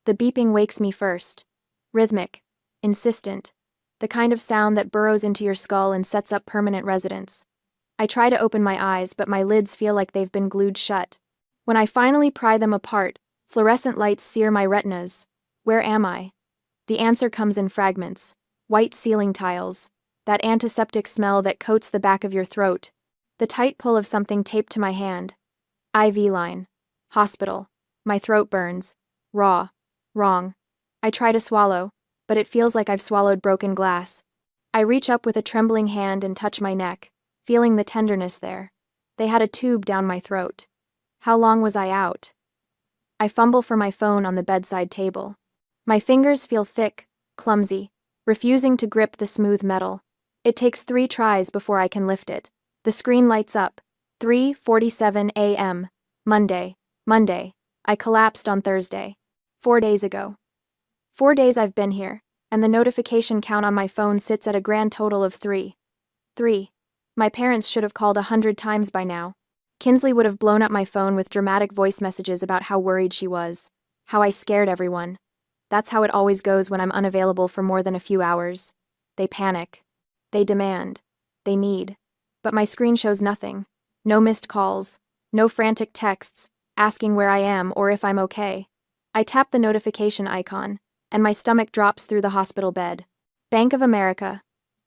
The beeping wakes me first. Rhythmic. Insistent. The kind of sound that burrows into your skull and sets up permanent residence. I try to open my eyes, but my lids feel like they've been glued shut. When I finally pry them apart, fluorescent lights sear my retinas. Where am I? The answer comes in fragments. White ceiling tiles. That antiseptic smell that coats the back of your throat. The tight pull of something taped to my hand. IV line. Hospital. My throat burns. Raw. Wrong. I try to swallow, but it feels like I've swallowed broken glass. I reach up with a trembling hand and touch my neck, feeling the tenderness there. They had a tube down my throat. How long was I out? I fumble for my phone on the bedside table. My fingers feel thick, clumsy, refusing to grip the smooth metal. It takes 3 tries before I can lift it. The screen lights up. 3:47 a.m. Monday. I collapsed on Thursday. 4 days ago. 4 days I've been here, and the notification count on my phone sits at a grand total of 3. 3. My parents should have called 100 times by now. Kinsley would have blown up my phone with dramatic voice messages about how worried she was, how I scared everyone. That's how it always goes when I'm unavailable for more than a few hours. They panic. They demand. They need. But my screen shows nothing. No missed calls. No frantic texts, asking where I am or if I'm okay. I tap the notification icon, and my stomach drops through the hospital bed. Bank of America.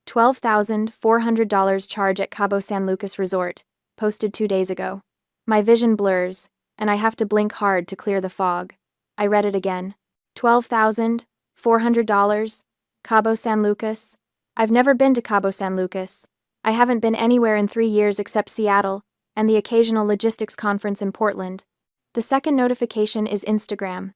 $12,400 charge at Cabo San Lucas Resort, posted 2 days ago. My vision blurs, and I have to blink hard to clear the fog. I read it again. $12,400, Cabo San Lucas. I've never been to Cabo San Lucas. I haven't been anywhere in 3 years except Seattle and the occasional logistics conference in Portland. The second notification is Instagram.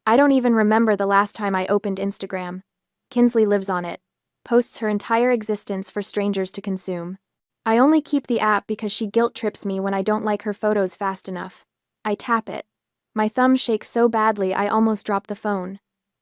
I don't even remember the last time I opened Instagram. Kinsley lives on it, posts her entire existence for strangers to consume. I only keep the app because she guilt trips me when I don't like her photos fast enough. I tap it. My thumb shakes so badly I almost drop the phone.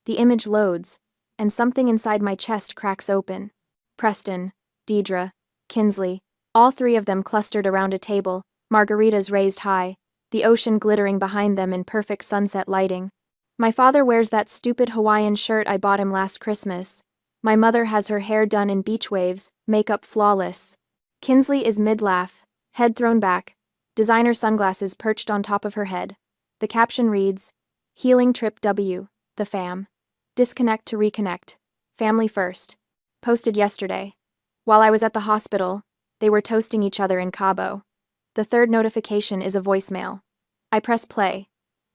The image loads, and something inside my chest cracks open. Preston, Deidre, Kinsley, all 3 of them clustered around a table, margaritas raised high, the ocean glittering behind them in perfect sunset lighting. My father wears that stupid Hawaiian shirt I bought him last Christmas. My mother has her hair done in beach waves, makeup flawless. Kinsley is mid-laugh, head thrown back, designer sunglasses perched on top of her head. The caption reads, Healing Trip W, the fam. Disconnect to reconnect. Family first. Posted yesterday. While I was at the hospital, they were toasting each other in Cabo. The third notification is a voicemail. I press play,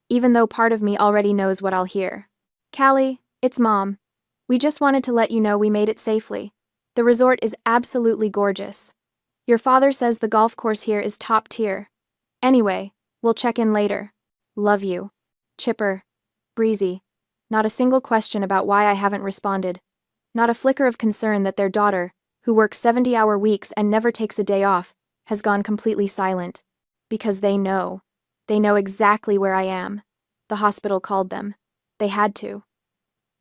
even though part of me already knows what I'll hear. Callie, it's Mom. We just wanted to let you know we made it safely. The resort is absolutely gorgeous. Your father says the golf course here is top tier. Anyway, we'll check in later. Love you. Chipper. Breezy. Not a single question about why I haven't responded. Not a flicker of concern that their daughter, who works 70-hour weeks and never takes a day off, has gone completely silent. Because they know. They know exactly where I am. The hospital called them. They had to.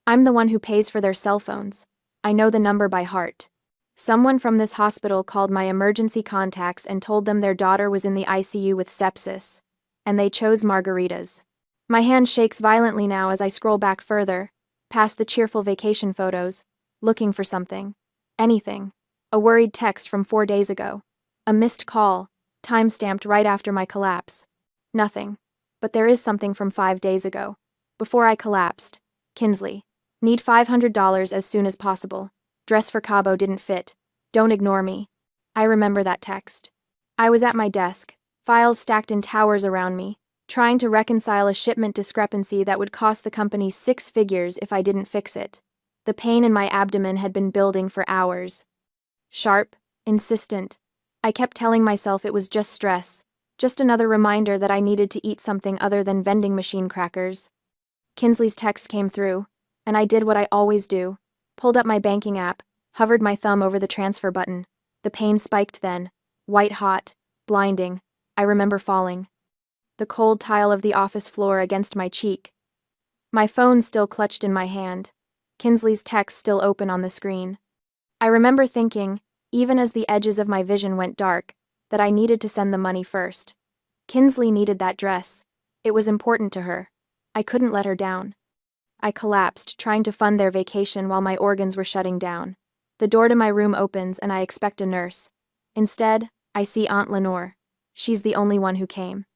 I'm the one who pays for their cell phones. I know the number by heart. Someone from this hospital called my emergency contacts and told them their daughter was in the ICU with sepsis. And they chose margaritas. My hand shakes violently now as I scroll back further, past the cheerful vacation photos, looking for something. Anything. A worried text from 4 days ago. A missed call, time-stamped right after my collapse. Nothing. But there is something from 5 days ago. Before I collapsed. Kinsley. Need $500 as soon as possible. Dress for Cabo didn't fit. Don't ignore me. I remember that text. I was at my desk, files stacked in towers around me, trying to reconcile a shipment discrepancy that would cost the company 6 figures if I didn't fix it. The pain in my abdomen had been building for hours. Sharp, insistent. I kept telling myself it was just stress, just another reminder that I needed to eat something other than vending machine crackers. Kinsley's text came through, and I did what I always do, pulled up my banking app, hovered my thumb over the transfer button. The pain spiked then, white hot, blinding. I remember falling. The cold tile of the office floor against my cheek. My phone still clutched in my hand. Kinsley's text still open on the screen. I remember thinking, even as the edges of my vision went dark, that I needed to send the money first. Kinsley needed that dress. It was important to her. I couldn't let her down. I collapsed, trying to fund their vacation while my organs were shutting down. The door to my room opens and I expect a nurse. Instead, I see Aunt Lenore. She's the only one who came.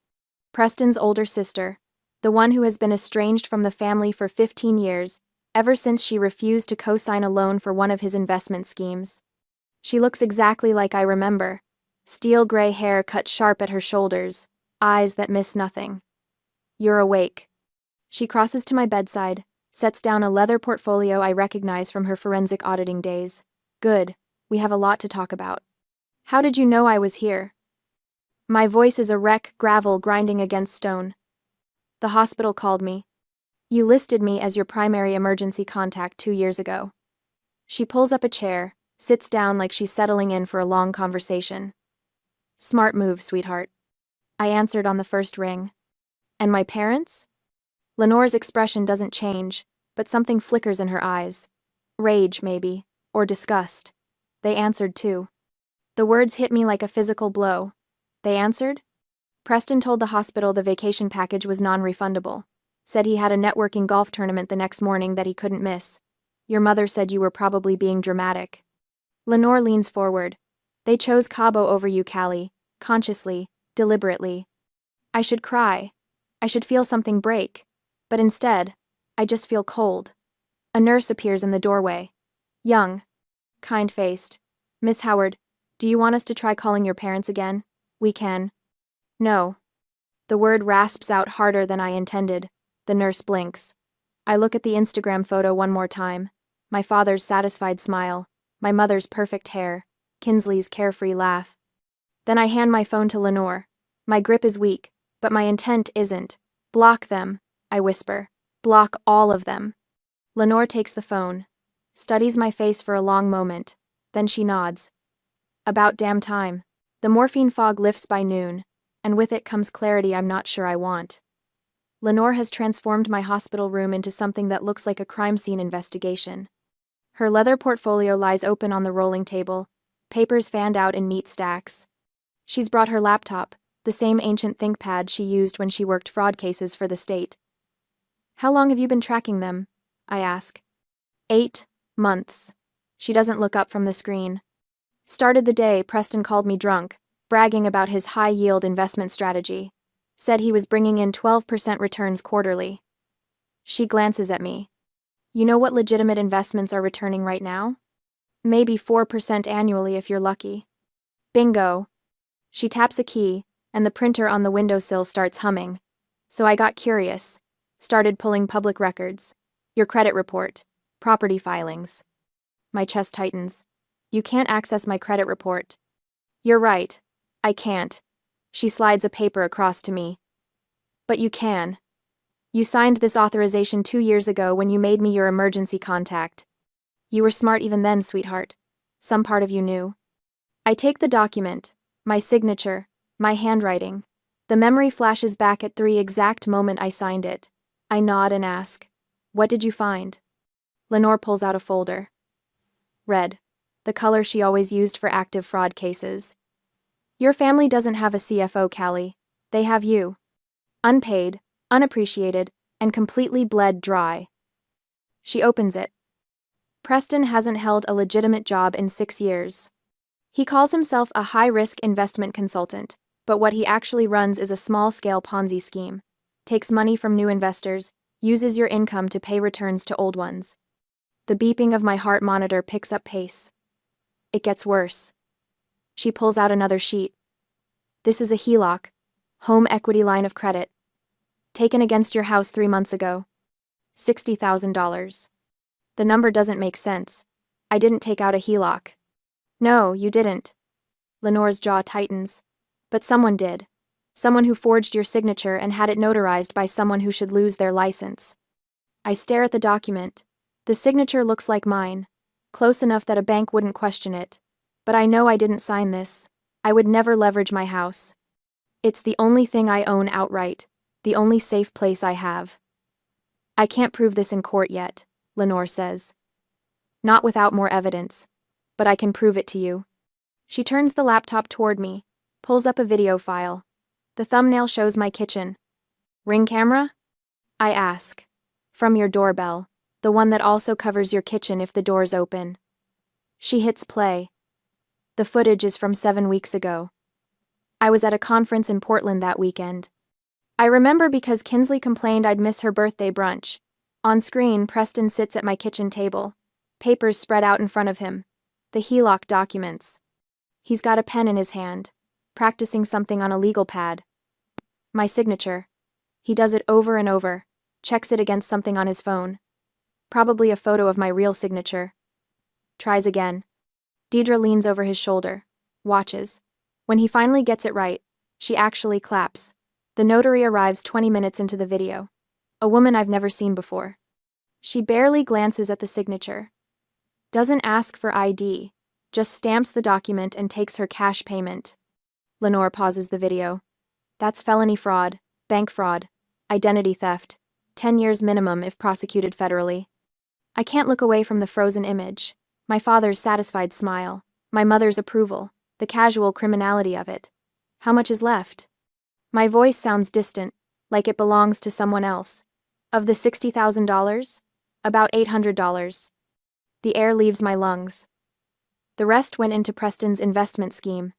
Preston's older sister, the one who has been estranged from the family for 15 years, ever since she refused to co-sign a loan for one of his investment schemes. She looks exactly like I remember. Steel gray hair cut sharp at her shoulders, eyes that miss nothing. "You're awake." She crosses to my bedside, sets down a leather portfolio I recognize from her forensic auditing days. "Good, we have a lot to talk about." "How did you know I was here?" My voice is a wreck, gravel grinding against stone. "The hospital called me. You listed me as your primary emergency contact 2 years ago." She pulls up a chair, sits down like she's settling in for a long conversation. "Smart move, sweetheart." I answered on the first ring. "And my parents?" Lenore's expression doesn't change, but something flickers in her eyes. Rage, maybe, or disgust. "They answered too." The words hit me like a physical blow. They answered? Preston told the hospital the vacation package was non-refundable. Said he had a networking golf tournament the next morning that he couldn't miss. "Your mother said you were probably being dramatic." Lenore leans forward. "They chose Cabo over you, Callie. Consciously, deliberately." I should cry. I should feel something break. But instead, I just feel cold. A nurse appears in the doorway. Young. Kind-faced. "Miss Howard, do you want us to try calling your parents again?" "We can." "No." The word rasps out harder than I intended. The nurse blinks. I look at the Instagram photo one more time. My father's satisfied smile. My mother's perfect hair. Kinsley's carefree laugh. Then I hand my phone to Lenore. My grip is weak, but my intent isn't. "Block them," I whisper. "Block all of them." Lenore takes the phone. Studies my face for a long moment. Then she nods. "About damn time." The morphine fog lifts by noon, and with it comes clarity I'm not sure I want. Lenore has transformed my hospital room into something that looks like a crime scene investigation. Her leather portfolio lies open on the rolling table, papers fanned out in neat stacks. She's brought her laptop, the same ancient ThinkPad she used when she worked fraud cases for the state. "How long have you been tracking them?" I ask. 8 months. She doesn't look up from the screen. "Started the day Preston called me drunk, bragging about his high-yield investment strategy. Said he was bringing in 12% returns quarterly." She glances at me. "You know what legitimate investments are returning right now? Maybe 4% annually if you're lucky." "Bingo." She taps a key, and the printer on the windowsill starts humming. So I got curious. Started pulling public records. Your credit report. Property filings. My chest tightens. "You can't access my credit report." "You're right. I can't." She slides a paper across to me. "But you can. You signed this authorization 2 years ago when you made me your emergency contact. You were smart even then, sweetheart. Some part of you knew." I take the document, my signature, my handwriting. The memory flashes back at the exact moment I signed it. I nod and ask, "What did you find?" Lenore pulls out a folder. Red. The color she always used for active fraud cases. "Your family doesn't have a CFO, Callie. They have you. Unpaid, unappreciated, and completely bled dry." She opens it. Preston hasn't held a legitimate job in 6 years. He calls himself a high-risk investment consultant, but what he actually runs is a small-scale Ponzi scheme. Takes money from new investors, uses your income to pay returns to old ones. The beeping of my heart monitor picks up pace. It gets worse. She pulls out another sheet. "This is a HELOC, home equity line of credit. Taken against your house 3 months ago. $60,000. The number doesn't make sense. I didn't take out a HELOC." "No, you didn't." Lenore's jaw tightens. "But someone did. Someone who forged your signature and had it notarized by someone who should lose their license." I stare at the document. The signature looks like mine. Close enough that a bank wouldn't question it. But I know I didn't sign this. I would never leverage my house. It's the only thing I own outright, the only safe place I have. "I can't prove this in court yet," Lenore says. "Not without more evidence. But I can prove it to you." She turns the laptop toward me, pulls up a video file. The thumbnail shows my kitchen. "Ring camera?" I ask. From your doorbell, the one that also covers your kitchen if the door's open. She hits play. The footage is from 7 weeks ago. I was at a conference in Portland that weekend. I remember because Kinsley complained I'd miss her birthday brunch. On screen, Preston sits at my kitchen table. Papers spread out in front of him. The HELOC documents. He's got a pen in his hand, practicing something on a legal pad. My signature. He does it over and over, checks it against something on his phone. Probably a photo of my real signature. Tries again. Deidre leans over his shoulder, watches. When he finally gets it right, she actually claps. The notary arrives 20 minutes into the video. A woman I've never seen before. She barely glances at the signature. Doesn't ask for ID, just stamps the document and takes her cash payment. Lenore pauses the video. That's felony fraud, bank fraud, identity theft, 10 years minimum if prosecuted federally. I can't look away from the frozen image. My father's satisfied smile, my mother's approval, the casual criminality of it. How much is left? My voice sounds distant, like it belongs to someone else. Of the $60,000? About $800. The air leaves my lungs. The rest went into Preston's investment scheme.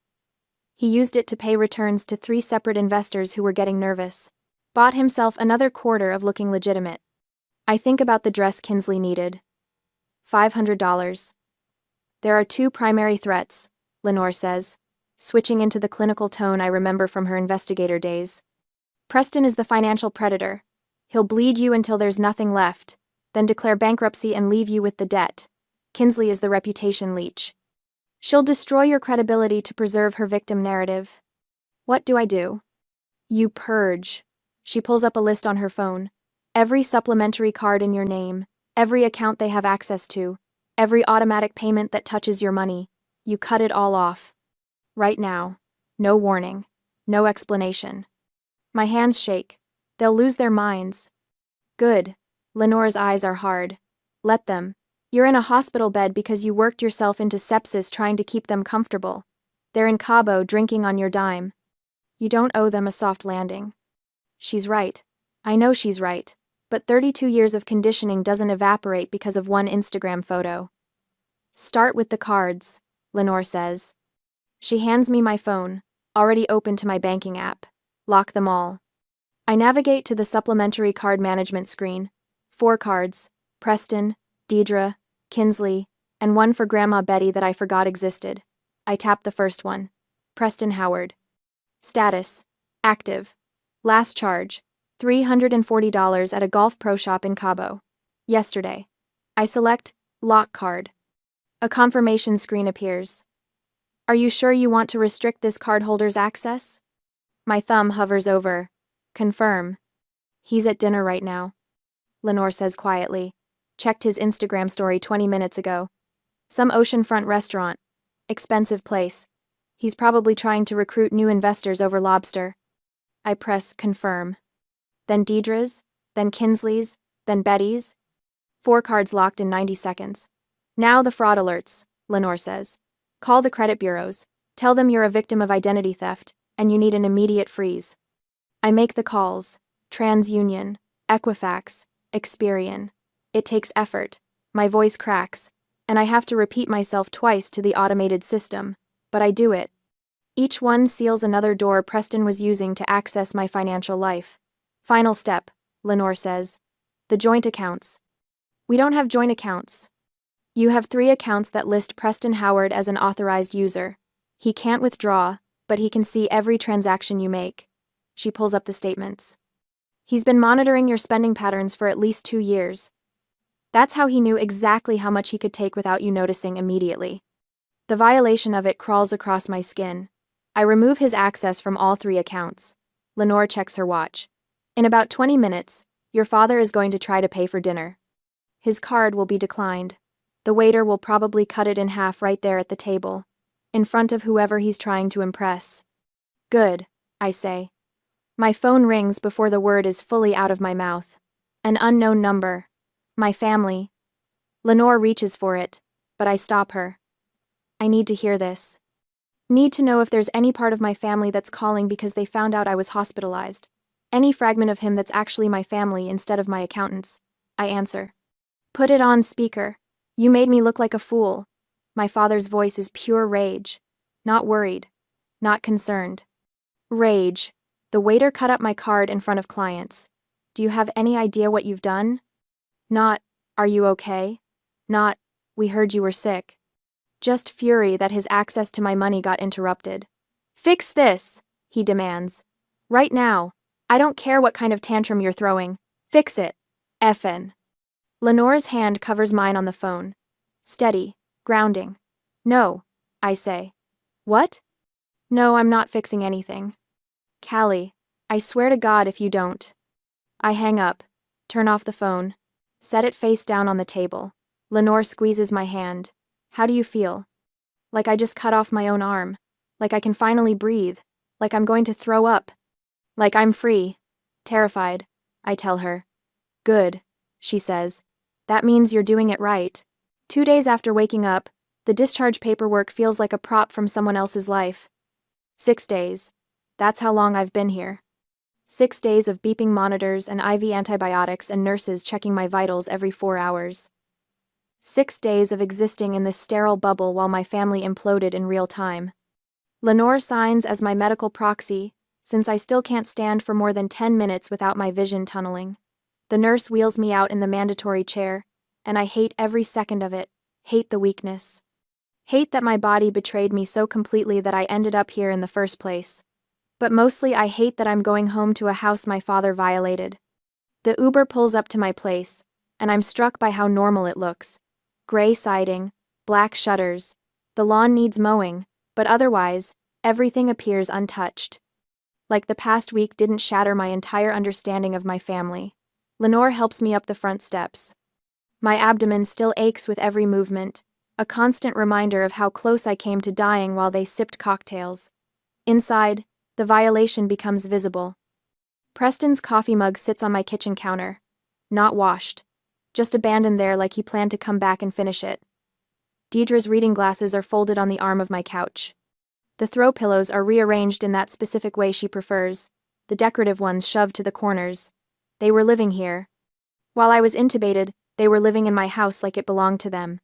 He used it to pay returns to 3 separate investors who were getting nervous. Bought himself another quarter of looking legitimate. I think about the dress Kinsley needed. $500. There are 2 primary threats, Lenore says, switching into the clinical tone I remember from her investigator days. Preston is the financial predator. He'll bleed you until there's nothing left, then declare bankruptcy and leave you with the debt. Kinsley is the reputation leech. She'll destroy your credibility to preserve her victim narrative. What do I do? You purge. She pulls up a list on her phone. Every supplementary card in your name, every account they have access to, every automatic payment that touches your money. You cut it all off. Right now. No warning. No explanation. My hands shake. They'll lose their minds. Good. Lenore's eyes are hard. Let them. You're in a hospital bed because you worked yourself into sepsis trying to keep them comfortable. They're in Cabo drinking on your dime. You don't owe them a soft landing. She's right. I know she's right. But 32 years of conditioning doesn't evaporate because of one Instagram photo. Start with the cards, Lenore says. She hands me my phone, already open to my banking app. Lock them all. I navigate to the supplementary card management screen. 4 cards, Preston, Deidre, Kinsley, and one for Grandma Betty that I forgot existed. I tap the first one. Preston Howard. Status. Active. Last charge. $340 at a golf pro shop in Cabo. Yesterday. I select Lock Card. A confirmation screen appears. Are you sure you want to restrict this cardholder's access? My thumb hovers over. Confirm. He's at dinner right now. Lenore says quietly. Checked his Instagram story 20 minutes ago. Some oceanfront restaurant. Expensive place. He's probably trying to recruit new investors over lobster. I press confirm. Then Deidre's, then Kinsley's, then Betty's. 4 cards locked in 90 seconds. Now the fraud alerts, Lenore says. Call the credit bureaus. Tell them you're a victim of identity theft, and you need an immediate freeze. I make the calls. TransUnion, Equifax, Experian. It takes effort. My voice cracks, and I have to repeat myself twice to the automated system, but I do it. Each one seals another door Preston was using to access my financial life. Final step, Lenore says. The joint accounts. We don't have joint accounts. You have 3 accounts that list Preston Howard as an authorized user. He can't withdraw, but he can see every transaction you make. She pulls up the statements. He's been monitoring your spending patterns for at least 2 years. That's how he knew exactly how much he could take without you noticing immediately. The violation of it crawls across my skin. I remove his access from all 3 accounts. Lenore checks her watch. In about 20 minutes, your father is going to try to pay for dinner. His card will be declined. The waiter will probably cut it in half right there at the table, in front of whoever he's trying to impress. Good, I say. My phone rings before the word is fully out of my mouth. An unknown number. My family. Lenore reaches for it, but I stop her. I need to hear this. Need to know if there's any part of my family that's calling because they found out I was hospitalized. Any fragment of him that's actually my family instead of my accountant's. I answer. Put it on speaker. You made me look like a fool. My father's voice is pure rage. Not worried. Not concerned. Rage. The waiter cut up my card in front of clients. Do you have any idea what you've done? Not, are you okay? Not, we heard you were sick. Just fury that his access to my money got interrupted. Fix this, he demands. Right now. I don't care what kind of tantrum you're throwing. Fix it. Effin. Lenore's hand covers mine on the phone. Steady. Grounding. No, I say. What? No, I'm not fixing anything. Callie, I swear to God if you don't. I hang up, turn off the phone, set it face down on the table. Lenore squeezes my hand. How do you feel? Like I just cut off my own arm. Like I can finally breathe. Like I'm going to throw up. Like I'm free. Terrified, I tell her. Good, she says. That means you're doing it right. 2 days after waking up, the discharge paperwork feels like a prop from someone else's life. 6 days. That's how long I've been here. 6 days of beeping monitors and IV antibiotics and nurses checking my vitals every 4 hours. 6 days of existing in this sterile bubble while my family imploded in real time. Lenore signs as my medical proxy, since I still can't stand for more than 10 minutes without my vision tunneling. The nurse wheels me out in the mandatory chair, and I hate every second of it, hate the weakness. Hate that my body betrayed me so completely that I ended up here in the first place. But mostly I hate that I'm going home to a house my father violated. The Uber pulls up to my place, and I'm struck by how normal it looks. Gray siding, black shutters. The lawn needs mowing, but otherwise, everything appears untouched. Like the past week didn't shatter my entire understanding of my family. Lenore helps me up the front steps. My abdomen still aches with every movement, a constant reminder of how close I came to dying while they sipped cocktails. Inside, the violation becomes visible. Preston's coffee mug sits on my kitchen counter. Not washed. Just abandoned there like he planned to come back and finish it. Deidre's reading glasses are folded on the arm of my couch. The throw pillows are rearranged in that specific way she prefers, the decorative ones shoved to the corners. They were living here. While I was intubated, they were living in my house like it belonged to them.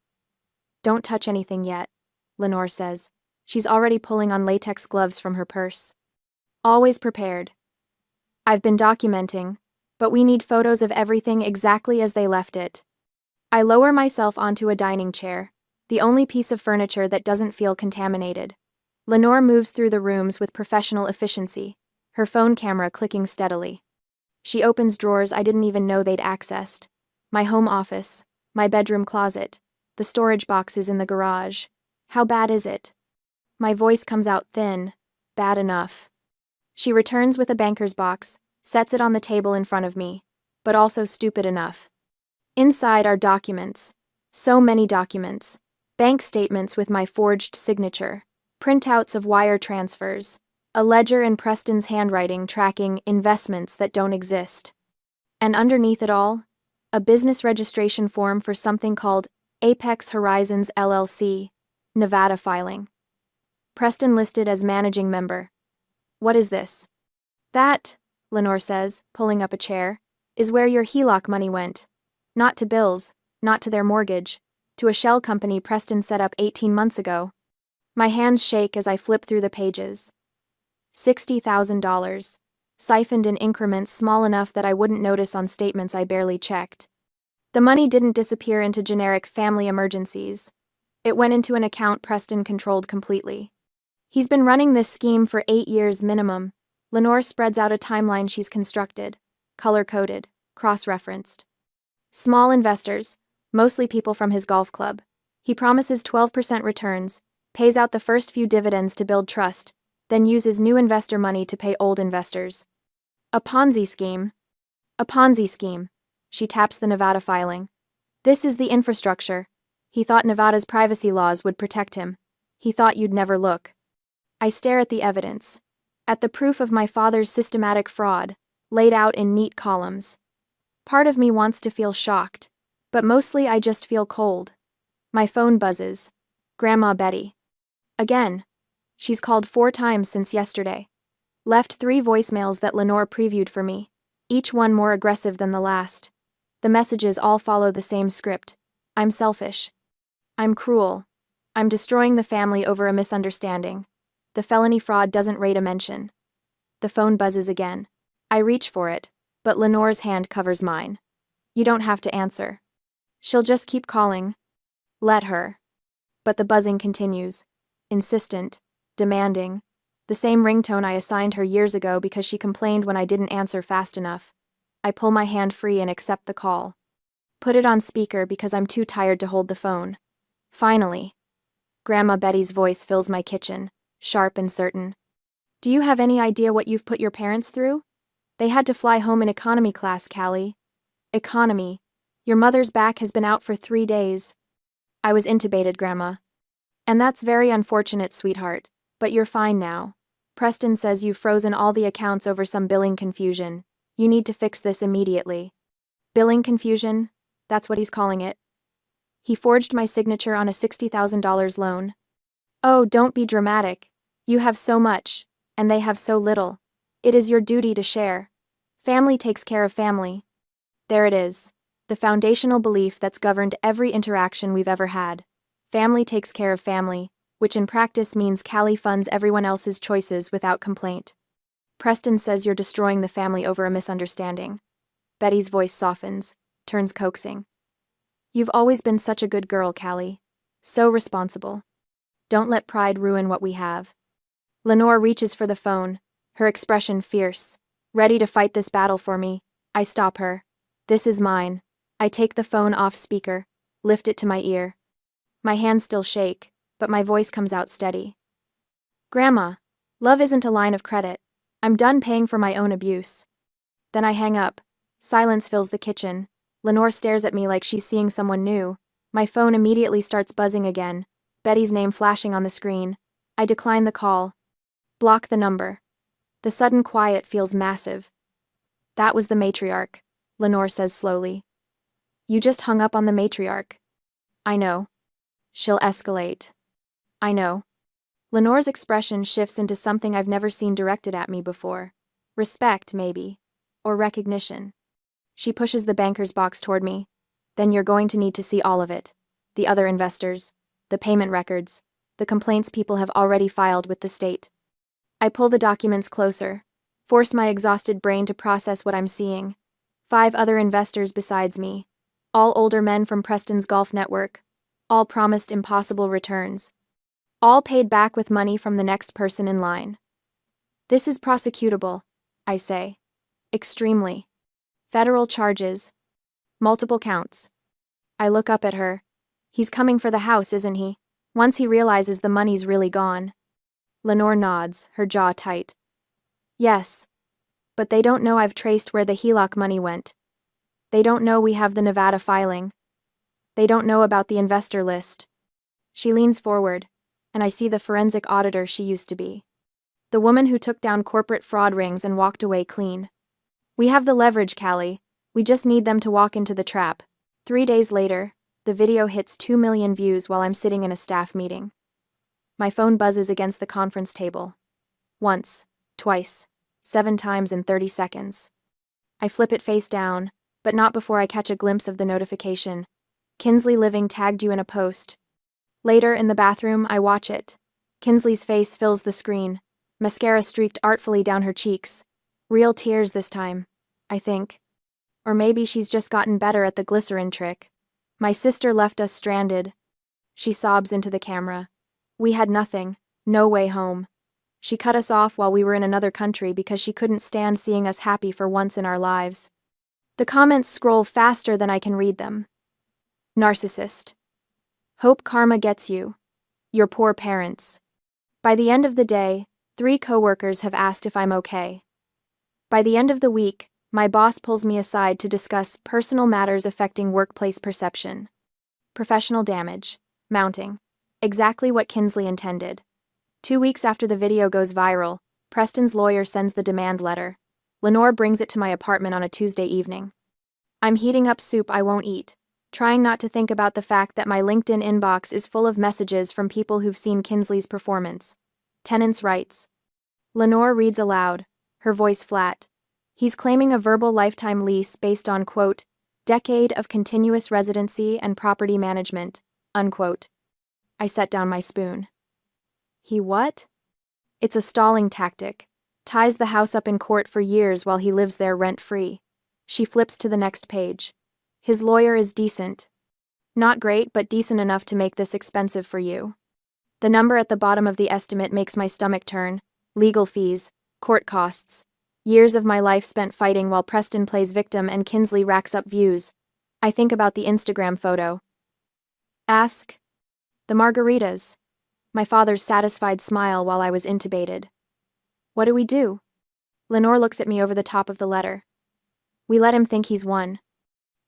Don't touch anything yet, Lenore says. She's already pulling on latex gloves from her purse. Always prepared. I've been documenting, but we need photos of everything exactly as they left it. I lower myself onto a dining chair, the only piece of furniture that doesn't feel contaminated. Lenore moves through the rooms with professional efficiency, her phone camera clicking steadily. She opens drawers I didn't even know they'd accessed. My home office, my bedroom closet, the storage boxes in the garage. How bad is it? My voice comes out thin, bad enough. She returns with a banker's box, sets it on the table in front of me, but also stupid enough. Inside are documents. So many documents. Bank statements with my forged signature. Printouts of wire transfers, a ledger in Preston's handwriting tracking investments that don't exist. And underneath it all, a business registration form for something called Apex Horizons LLC, Nevada filing. Preston listed as managing member. What is this? That, Lenore says, pulling up a chair, is where your HELOC money went. Not to bills, not to their mortgage, to a shell company Preston set up 18 months ago. My hands shake as I flip through the pages. $60,000, siphoned in increments small enough that I wouldn't notice on statements I barely checked. The money didn't disappear into generic family emergencies. It went into an account Preston controlled completely. He's been running this scheme for 8 years minimum. Lenore spreads out a timeline she's constructed, color-coded, cross-referenced. Small investors, mostly people from his golf club. He promises 12% returns, pays out the first few dividends to build trust, then uses new investor money to pay old investors. A Ponzi scheme. A Ponzi scheme. She taps the Nevada filing. This is the infrastructure. He thought Nevada's privacy laws would protect him. He thought you'd never look. I stare at the evidence. At the proof of my father's systematic fraud, laid out in neat columns. Part of me wants to feel shocked, but mostly I just feel cold. My phone buzzes. Grandma Betty. Again. She's called 4 times since yesterday. Left 3 voicemails that Lenore previewed for me, each one more aggressive than the last. The messages all follow the same script. I'm selfish. I'm cruel. I'm destroying the family over a misunderstanding. The felony fraud doesn't rate a mention. The phone buzzes again. I reach for it, but Lenore's hand covers mine. You don't have to answer. She'll just keep calling. Let her. But the buzzing continues. Insistent. Demanding. The same ringtone I assigned her years ago because she complained when I didn't answer fast enough. I pull my hand free and accept the call. Put it on speaker because I'm too tired to hold the phone. Finally. Grandma Betty's voice fills my kitchen, sharp and certain. Do you have any idea what you've put your parents through? They had to fly home in economy class, Callie. Economy. Your mother's back has been out for 3 days. I was intubated, Grandma. And that's very unfortunate, sweetheart, but you're fine now. Preston says you've frozen all the accounts over some billing confusion. You need to fix this immediately. Billing confusion? That's what he's calling it. He forged my signature on a $60,000 loan. Oh, don't be dramatic. You have so much, and they have so little. It is your duty to share. Family takes care of family. There it is. The foundational belief that's governed every interaction we've ever had. Family takes care of family, which in practice means Callie funds everyone else's choices without complaint. Preston says you're destroying the family over a misunderstanding. Betty's voice softens, turns coaxing. You've always been such a good girl, Callie. So responsible. Don't let pride ruin what we have. Lenore reaches for the phone, her expression fierce. Ready to fight this battle for me. I stop her. This is mine. I take the phone off speaker, lift it to my ear. My hands still shake, but my voice comes out steady. Grandma, love isn't a line of credit. I'm done paying for my own abuse. Then I hang up. Silence fills the kitchen. Lenore stares at me like she's seeing someone new. My phone immediately starts buzzing again, Betty's name flashing on the screen. I decline the call. Block the number. The sudden quiet feels massive. That was the matriarch, Lenore says slowly. You just hung up on the matriarch. I know. She'll escalate. I know. Lenore's expression shifts into something I've never seen directed at me before. Respect, maybe. Or recognition. She pushes the banker's box toward me. Then you're going to need to see all of it. The other investors. The payment records. The complaints people have already filed with the state. I pull the documents closer. Force my exhausted brain to process what I'm seeing. 5 other investors besides me. All older men from Preston's golf network. All promised impossible returns. All paid back with money from the next person in line. This is prosecutable, I say. Extremely. Federal charges. Multiple counts. I look up at her. He's coming for the house, isn't he? Once he realizes the money's really gone. Lenore nods, her jaw tight. Yes. But they don't know I've traced where the HELOC money went. They don't know we have the Nevada filing. They don't know about the investor list. She leans forward, and I see the forensic auditor she used to be. The woman who took down corporate fraud rings and walked away clean. We have the leverage, Callie. We just need them to walk into the trap. 3 days later, the video hits 2 million views while I'm sitting in a staff meeting. My phone buzzes against the conference table. Once, twice, 7 times in 30 seconds. I flip it face down, but not before I catch a glimpse of the notification. Kinsley Living tagged you in a post. Later, in the bathroom, I watch it. Kinsley's face fills the screen, mascara streaked artfully down her cheeks. Real tears this time, I think. Or maybe she's just gotten better at the glycerin trick. My sister left us stranded. She sobs into the camera. We had nothing, no way home. She cut us off while we were in another country because she couldn't stand seeing us happy for once in our lives. The comments scroll faster than I can read them. Narcissist. Hope karma gets you. Your poor parents. By the end of the day, 3 coworkers have asked if I'm okay. By the end of the week, my boss pulls me aside to discuss personal matters affecting workplace perception. Professional damage. Mounting. Exactly what Kinsley intended. 2 weeks after the video goes viral, Preston's lawyer sends the demand letter. Lenore brings it to my apartment on a Tuesday evening. I'm heating up soup I won't eat, trying not to think about the fact that my LinkedIn inbox is full of messages from people who've seen Kinsley's performance. Tenants' rights. Lenore reads aloud, her voice flat. He's claiming a verbal lifetime lease based on, quote, Decade of continuous residency and property management, unquote. I set down my spoon. He what? It's a stalling tactic. Ties the house up in court for years while he lives there rent-free. She flips to the next page. His lawyer is decent. Not great, but decent enough to make this expensive for you. The number at the bottom of the estimate makes my stomach turn. Legal fees, court costs. Years of my life spent fighting while Preston plays victim and Kinsley racks up views. I think about the Instagram photo. Ask. The margaritas. My father's satisfied smile while I was intubated. What do we do? Lenore looks at me over the top of the letter. We let him think he's won.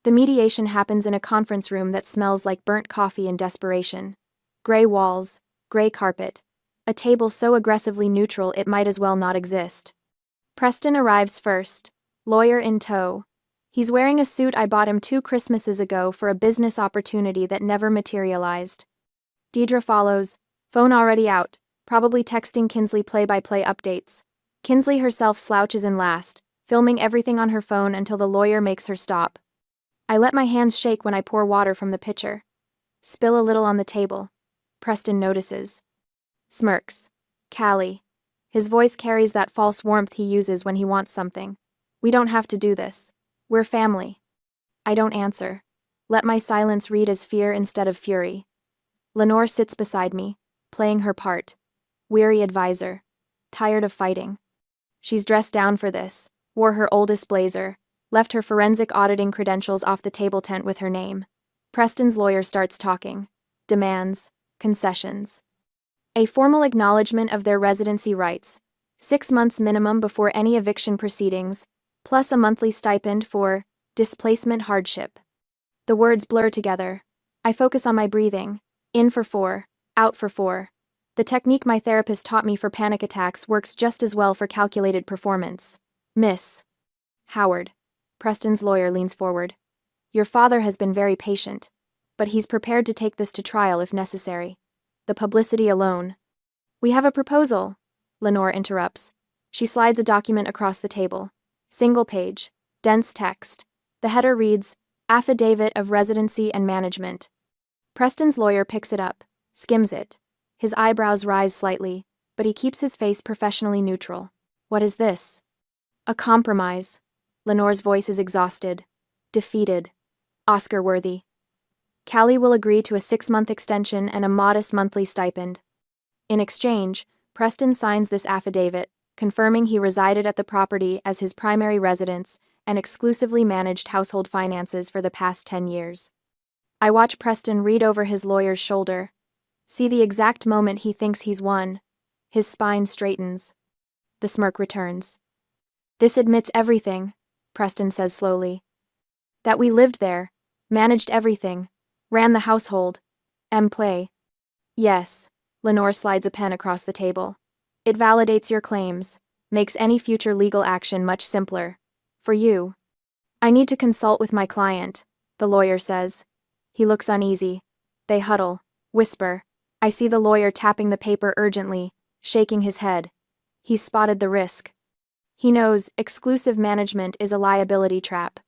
The mediation happens in a conference room that smells like burnt coffee and desperation. Gray walls, gray carpet. A table so aggressively neutral it might as well not exist. Preston arrives first, lawyer in tow. He's wearing a suit I bought him 2 Christmases ago for a business opportunity that never materialized. Deidre follows, phone already out, probably texting Kinsley play-by-play updates. Kinsley herself slouches in last, filming everything on her phone until the lawyer makes her stop. I let my hands shake when I pour water from the pitcher. Spill a little on the table. Preston notices. Smirks. Callie. His voice carries that false warmth he uses when he wants something. We don't have to do this. We're family. I don't answer. Let my silence read as fear instead of fury. Lenore sits beside me, playing her part. Weary advisor. Tired of fighting. She's dressed down for this, wore her oldest blazer, left her forensic auditing credentials off the table tent with her name. Preston's lawyer starts talking. Demands. Concessions. A formal acknowledgement of their residency rights. 6 months minimum before any eviction proceedings, plus a monthly stipend for displacement hardship. The words blur together. I focus on my breathing. In for 4, out for 4. The technique my therapist taught me for panic attacks works just as well for calculated performance. Miss Howard. Preston's lawyer leans forward. Your father has been very patient, but he's prepared to take this to trial if necessary. The publicity alone. We have a proposal, Lenore interrupts. She slides a document across the table. Single page, dense text. The header reads, Affidavit of Residency and Management. Preston's lawyer picks it up, skims it. His eyebrows rise slightly, but he keeps his face professionally neutral. What is this? A compromise. Lenore's voice is exhausted. Defeated. Oscar-worthy. Callie will agree to a 6-month extension and a modest monthly stipend. In exchange, Preston signs this affidavit, confirming he resided at the property as his primary residence and exclusively managed household finances for the past 10 years. I watch Preston read over his lawyer's shoulder. See the exact moment he thinks he's won. His spine straightens. The smirk returns. This admits everything, Preston says slowly. That we lived there, managed everything, ran the household. Play. Yes, Lenore slides a pen across the table. It validates your claims, makes any future legal action much simpler. For you. I need to consult with my client, the lawyer says. He looks uneasy. They huddle, whisper. I see the lawyer tapping the paper urgently, shaking his head. He's spotted the risk. He knows exclusive management is a liability trap.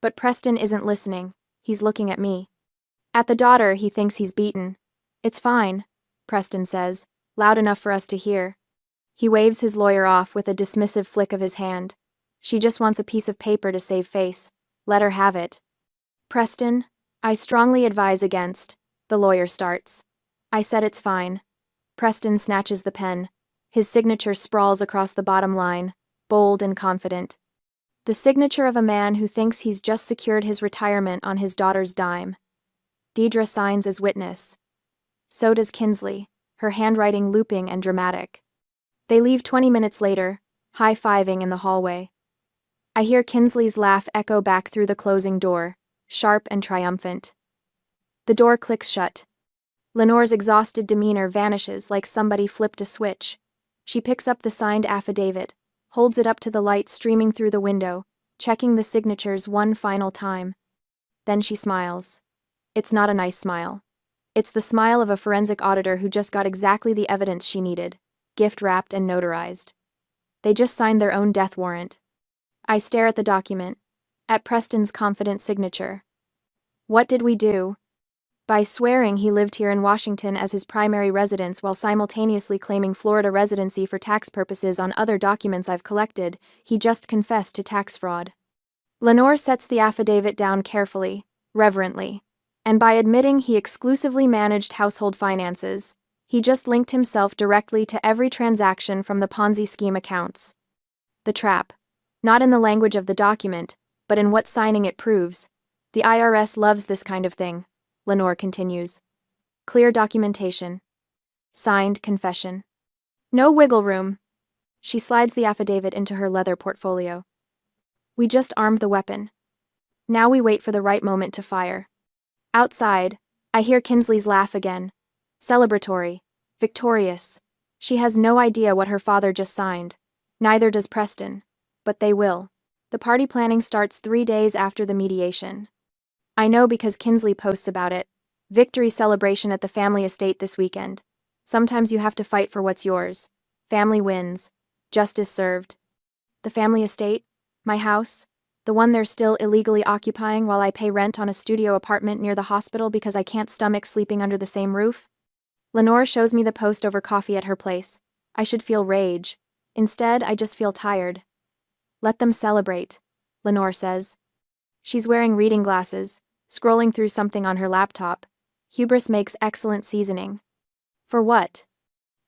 But Preston isn't listening. He's looking at me. At the daughter, he thinks he's beaten. It's fine, Preston says, loud enough for us to hear. He waves his lawyer off with a dismissive flick of his hand. She just wants a piece of paper to save face. Let her have it. Preston, I strongly advise against, the lawyer starts. I said it's fine. Preston snatches the pen. His signature sprawls across the bottom line, bold and confident. The signature of a man who thinks he's just secured his retirement on his daughter's dime. Deidre signs as witness. So does Kinsley, her handwriting looping and dramatic. They leave 20 minutes later, high-fiving in the hallway. I hear Kinsley's laugh echo back through the closing door, sharp and triumphant. The door clicks shut. Lenore's exhausted demeanor vanishes like somebody flipped a switch. She picks up the signed affidavit, holds it up to the light streaming through the window, checking the signatures one final time. Then she smiles. It's not a nice smile. It's the smile of a forensic auditor who just got exactly the evidence she needed, gift-wrapped and notarized. They just signed their own death warrant. I stare at the document. At Preston's confident signature. What did we do? By swearing he lived here in Washington as his primary residence while simultaneously claiming Florida residency for tax purposes on other documents I've collected, he just confessed to tax fraud. Lenore sets the affidavit down carefully, reverently. And by admitting he exclusively managed household finances, he just linked himself directly to every transaction from the Ponzi scheme accounts. The trap. Not in the language of the document, but in what signing it proves. The IRS loves this kind of thing, Lenore continues. Clear documentation. Signed confession. No wiggle room. She slides the affidavit into her leather portfolio. We just armed the weapon. Now we wait for the right moment to fire. Outside, I hear Kinsley's laugh again. Celebratory. Victorious. She has no idea what her father just signed. Neither does Preston. But they will. The party planning starts 3 days after the mediation. I know because Kinsley posts about it. Victory celebration at the family estate this weekend. Sometimes you have to fight for what's yours. Family wins. Justice served. The family estate? My house? The one they're still illegally occupying while I pay rent on a studio apartment near the hospital because I can't stomach sleeping under the same roof? Lenore shows me the post over coffee at her place. I should feel rage. Instead, I just feel tired. Let them celebrate, Lenore says. She's wearing reading glasses, scrolling through something on her laptop. Hubris makes excellent seasoning. For what?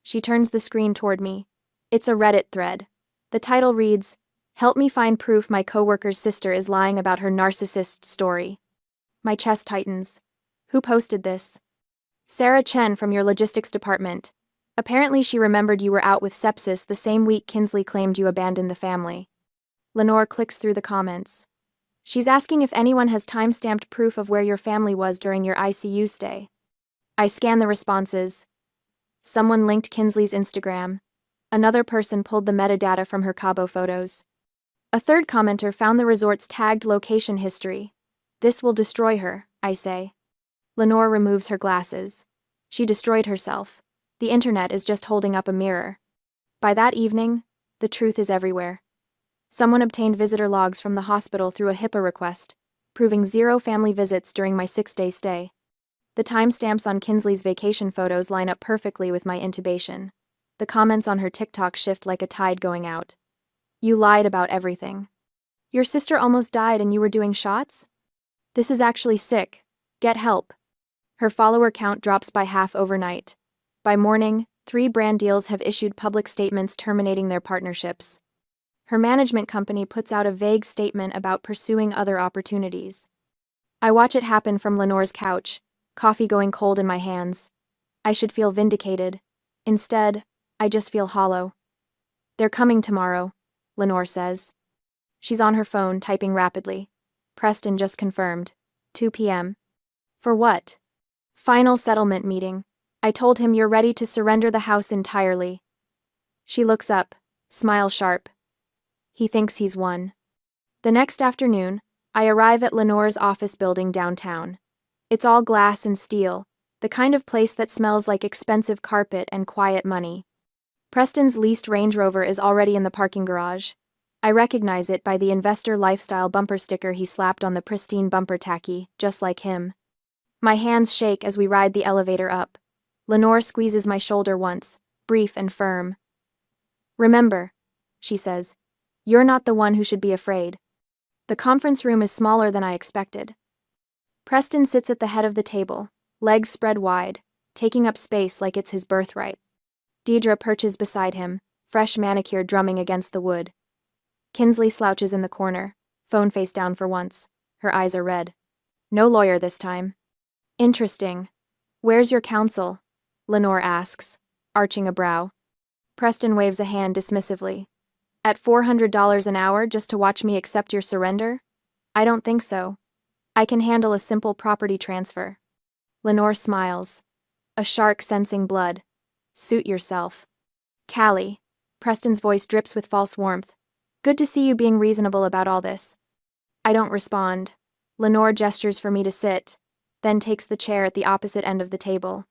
She turns the screen toward me. It's a Reddit thread. The title reads, "Help me find proof my coworker's sister is lying about her narcissist story." My chest tightens. Who posted this? Sarah Chen from your logistics department. Apparently she remembered you were out with sepsis the same week Kinsley claimed you abandoned the family. Lenore clicks through the comments. She's asking if anyone has time-stamped proof of where your family was during your ICU stay. I scan the responses. Someone linked Kinsley's Instagram. Another person pulled the metadata from her Cabo photos. A third commenter found the resort's tagged location history. This will destroy her, I say. Lenore removes her glasses. She destroyed herself. The internet is just holding up a mirror. By that evening, the truth is everywhere. Someone obtained visitor logs from the hospital through a HIPAA request, proving 0 family visits during my 6-day stay. The timestamps on Kinsley's vacation photos line up perfectly with my intubation. The comments on her TikTok shift like a tide going out. You lied about everything. Your sister almost died and you were doing shots? This is actually sick. Get help. Her follower count drops by half overnight. By morning, 3 brand deals have issued public statements terminating their partnerships. Her management company puts out a vague statement about pursuing other opportunities. I watch it happen from Lenore's couch, coffee going cold in my hands. I should feel vindicated. Instead, I just feel hollow. They're coming tomorrow, Lenore says. She's on her phone, typing rapidly. Preston just confirmed. 2 p.m. For what? Final settlement meeting. I told him you're ready to surrender the house entirely. She looks up, smile sharp. He thinks he's won. The next afternoon, I arrive at Lenore's office building downtown. It's all glass and steel, the kind of place that smells like expensive carpet and quiet money. Preston's leased Range Rover is already in the parking garage. I recognize it by the investor lifestyle bumper sticker he slapped on the pristine bumper tacky, just like him. My hands shake as we ride the elevator up. Lenore squeezes my shoulder once, brief and firm. Remember, she says, you're not the one who should be afraid. The conference room is smaller than I expected. Preston sits at the head of the table, legs spread wide, taking up space like it's his birthright. Deidre perches beside him, fresh manicure drumming against the wood. Kinsley slouches in the corner, phone face down for once. Her eyes are red. No lawyer this time. Interesting. Where's your counsel? Lenore asks, arching a brow. Preston waves a hand dismissively. At $400 an hour just to watch me accept your surrender? I don't think so. I can handle a simple property transfer. Lenore smiles. A shark sensing blood. Suit yourself. Callie. Preston's voice drips with false warmth. Good to see you being reasonable about all this. I don't respond. Lenore gestures for me to sit, then takes the chair at the opposite end of the table.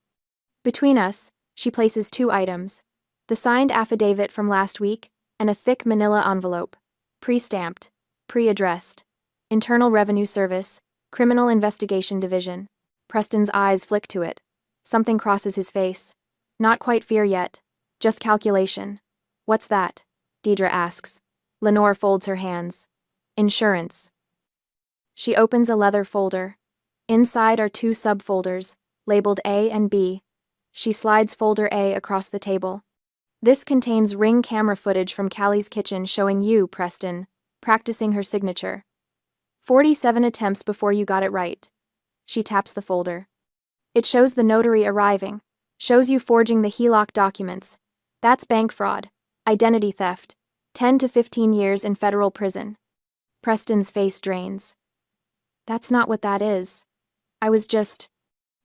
Between us, she places 2 items. The signed affidavit from last week and a thick manila envelope. Pre-stamped. Pre-addressed. Internal Revenue Service, Criminal Investigation Division. Preston's eyes flick to it. Something crosses his face. Not quite fear yet, just calculation. What's that? Deidre asks. Lenore folds her hands. Insurance. She opens a leather folder. Inside are two subfolders, labeled A and B. She slides folder A across the table. This contains Ring camera footage from Callie's kitchen showing you, Preston, practicing her signature. 47 attempts before you got it right. She taps the folder. It shows the notary arriving, shows you forging the HELOC documents. That's bank fraud, identity theft, 10 to 15 years in federal prison. Preston's face drains. That's not what that is. I was just...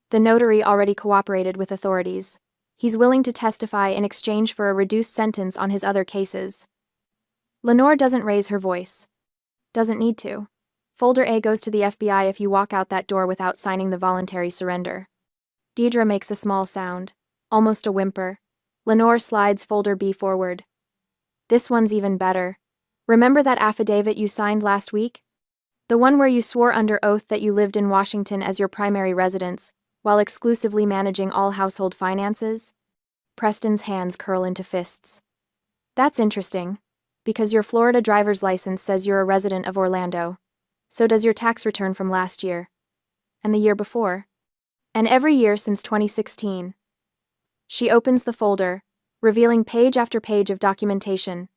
The notary already cooperated with authorities. He's willing to testify in exchange for a reduced sentence on his other cases. Lenore doesn't raise her voice. Doesn't need to. Folder A goes to the FBI if you walk out that door without signing the voluntary surrender. Deidre makes a small sound, almost a whimper. Lenore slides folder B forward. This one's even better. Remember that affidavit you signed last week? The one where you swore under oath that you lived in Washington as your primary residence, while exclusively managing all household finances? Preston's hands curl into fists. That's interesting, because your Florida driver's license says you're a resident of Orlando. So does your tax return from last year. And the year before. And every year since 2016. She opens the folder, revealing page after page of documentation.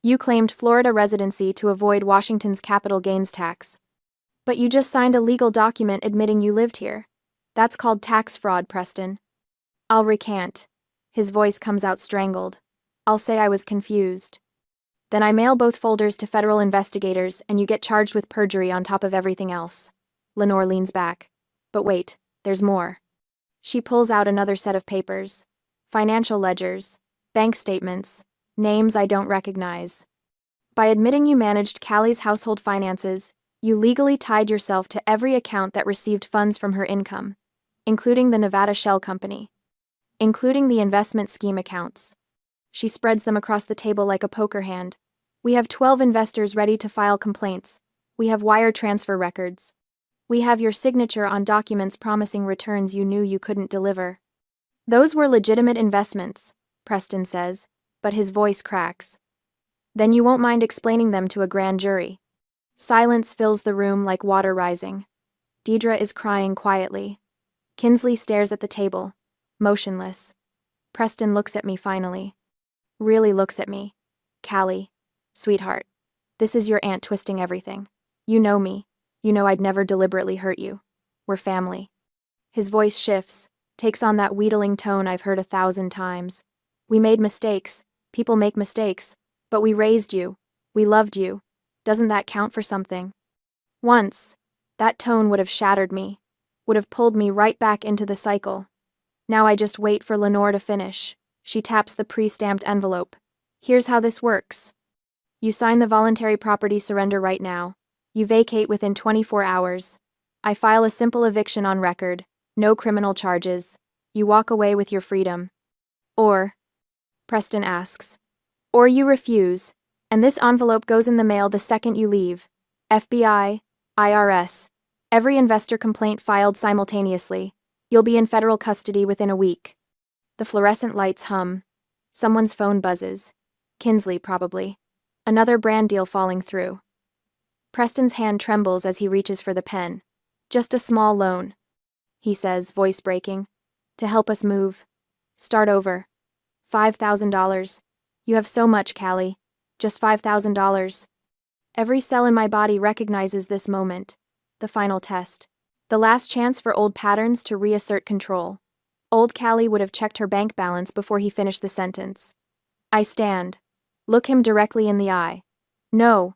You claimed Florida residency to avoid Washington's capital gains tax. But you just signed a legal document admitting you lived here. That's called tax fraud, Preston. I'll recant. His voice comes out strangled. I'll say I was confused. Then I mail both folders to federal investigators and you get charged with perjury on top of everything else. Lenore leans back. But wait, there's more. She pulls out another set of papers. Financial ledgers, bank statements, names I don't recognize. By admitting you managed Callie's household finances, you legally tied yourself to every account that received funds from her income, including the Nevada Shell Company, including the investment scheme accounts. She spreads them across the table like a poker hand. We have 12 investors ready to file complaints. We have wire transfer records. We have your signature on documents promising returns you knew you couldn't deliver. Those were legitimate investments, Preston says, but his voice cracks. Then you won't mind explaining them to a grand jury. Silence fills the room like water rising. Deidre is crying quietly. Kinsley stares at the table, motionless. Preston looks at me finally. Really looks at me. Callie, sweetheart, this is your aunt twisting everything. You know me. You know I'd never deliberately hurt you. We're family. His voice shifts, takes on that wheedling tone I've heard 1,000 times. We made mistakes. People make mistakes. But we raised you. We loved you. Doesn't that count for something? Once, that tone would have shattered me, would have pulled me right back into the cycle. Now I just wait for Lenore to finish. She taps the pre-stamped envelope. Here's how this works. You sign the voluntary property surrender right now. You vacate within 24 hours. I file a simple eviction on record. No criminal charges. You walk away with your freedom. Or, Preston asks, or you refuse, and this envelope goes in the mail the second you leave. FBI, IRS, every investor complaint filed simultaneously. You'll be in federal custody within a week. The fluorescent lights hum. Someone's phone buzzes. Kinsley, probably. Another brand deal falling through. Preston's hand trembles as he reaches for the pen. Just a small loan, he says, voice breaking. To help us move. Start over. $5,000. You have so much, Callie. Just $5,000. Every cell in my body recognizes this moment. The final test. The last chance for old patterns to reassert control. Old Callie would have checked her bank balance before he finished the sentence. I stand. Look him directly in the eye. No.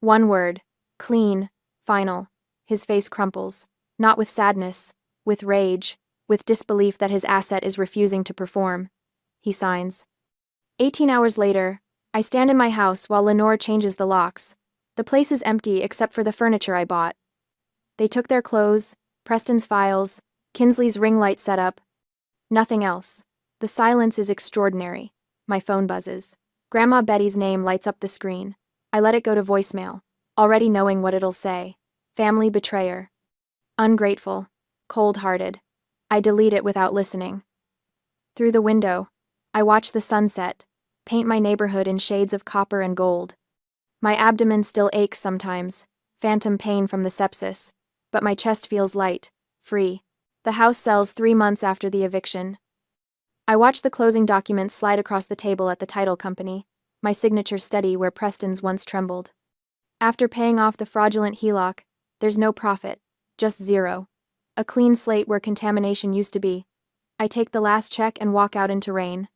One word. Clean. Final. His face crumples. Not with sadness. With rage. With disbelief that his asset is refusing to perform. He signs. 18 hours later, I stand in my house while Lenore changes the locks. The place is empty except for the furniture I bought. They took their clothes, Preston's files, Kinsley's ring light setup. Nothing else. The silence is extraordinary. My phone buzzes. Grandma Betty's name lights up the screen. I let it go to voicemail. already knowing what it'll say. Family betrayer. Ungrateful. Cold-hearted. I delete it without listening. Through the window, I watch the sunset, paint my neighborhood in shades of copper and gold. My abdomen still aches sometimes, phantom pain from the sepsis, but my chest feels light, free. The house sells 3 months after the eviction. I watch the closing documents slide across the table at the title company, my signature steady where Preston's once trembled. After paying off the fraudulent HELOC, there's no profit, just zero. A clean slate where contamination used to be. I take the last check and walk out into rain.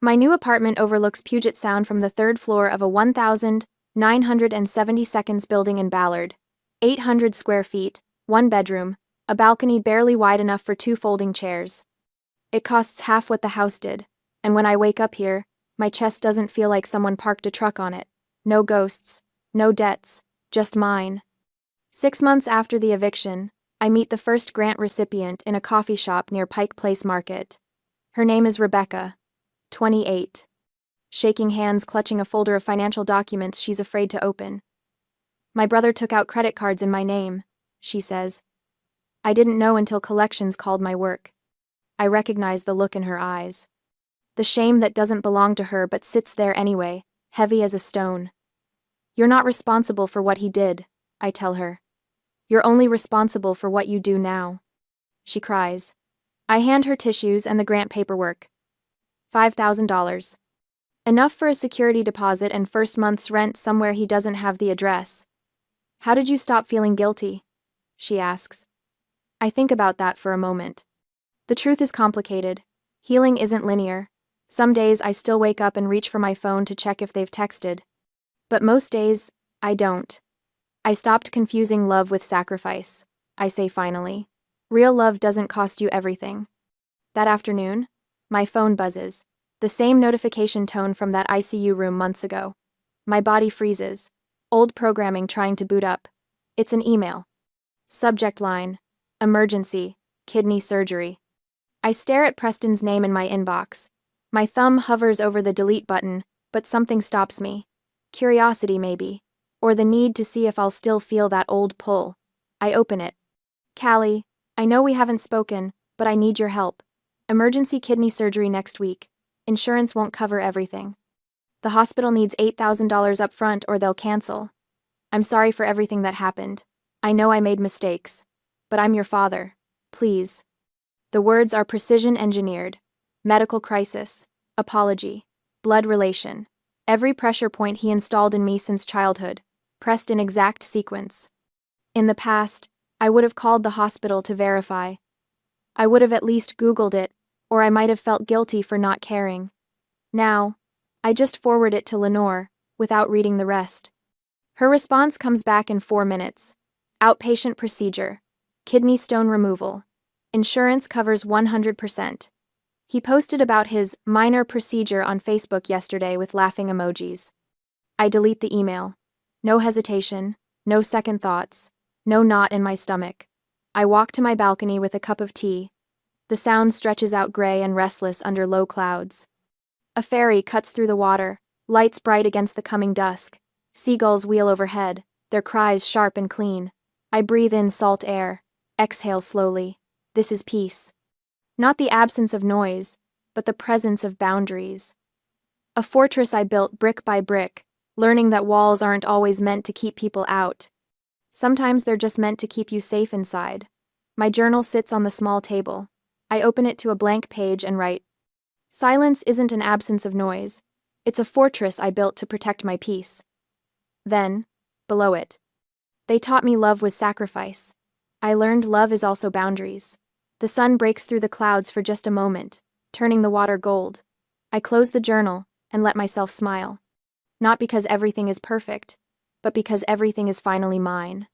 My new apartment overlooks Puget Sound from the 3rd floor of a 1,970 building in Ballard. 800 square feet, 1 bedroom, a balcony barely wide enough for 2 folding chairs. It costs half what the house did, and when I wake up here, my chest doesn't feel like someone parked a truck on it. No ghosts, no debts, just mine. 6 months after the eviction, I meet the first grant recipient in a coffee shop near Pike Place Market. Her name is Rebecca, 28. Shaking hands, clutching a folder of financial documents she's afraid to open. My brother took out credit cards in my name, she says. I didn't know until collections called my work. I recognize the look in her eyes. The shame that doesn't belong to her but sits there anyway, heavy as a stone. You're not responsible for what he did, I tell her. You're only responsible for what you do now. She cries. I hand her tissues and the grant paperwork. $5,000. Enough for a security deposit and first month's rent somewhere he doesn't have the address. How did you stop feeling guilty? She asks. I think about that for a moment. The truth is complicated. Healing isn't linear. Some days I still wake up and reach for my phone to check if they've texted. But most days, I don't. I stopped confusing love with sacrifice, I say finally. Real love doesn't cost you everything. That afternoon, my phone buzzes, the same notification tone from that ICU room months ago. My body freezes, old programming trying to boot up. It's an email. Subject line, emergency, kidney surgery. I stare at Preston's name in my inbox. My thumb hovers over the delete button, but something stops me. Curiosity, maybe. Or the need to see if I'll still feel that old pull. I open it. Callie, I know we haven't spoken, but I need your help. Emergency kidney surgery next week. Insurance won't cover everything. The hospital needs $8,000 up front or they'll cancel. I'm sorry for everything that happened. I know I made mistakes. But I'm your father. Please. The words are precision engineered. Medical crisis. Apology. Blood relation. Every pressure point he installed in me since childhood, pressed in exact sequence. In the past, I would have called the hospital to verify. I would have at least Googled it, or I might have felt guilty for not caring. Now, I just forward it to Lenore, without reading the rest. Her response comes back in 4 minutes. Outpatient procedure. Kidney stone removal. Insurance covers 100%. He posted about his minor procedure on Facebook yesterday with laughing emojis. I delete the email. No hesitation, no second thoughts, no knot in my stomach. I walk to my balcony with a cup of tea. The sound stretches out gray and restless under low clouds. A ferry cuts through the water, lights bright against the coming dusk. Seagulls wheel overhead, their cries sharp and clean. I breathe in salt air, exhale slowly. This is peace. Not the absence of noise, but the presence of boundaries. A fortress I built brick by brick, learning that walls aren't always meant to keep people out. Sometimes they're just meant to keep you safe inside. My journal sits on the small table. I open it to a blank page and write. Silence isn't an absence of noise. It's a fortress I built to protect my peace. Then, below it. They taught me love was sacrifice. I learned love is also boundaries. The sun breaks through the clouds for just a moment, turning the water gold. I close the journal and let myself smile. Not because everything is perfect, but because everything is finally mine.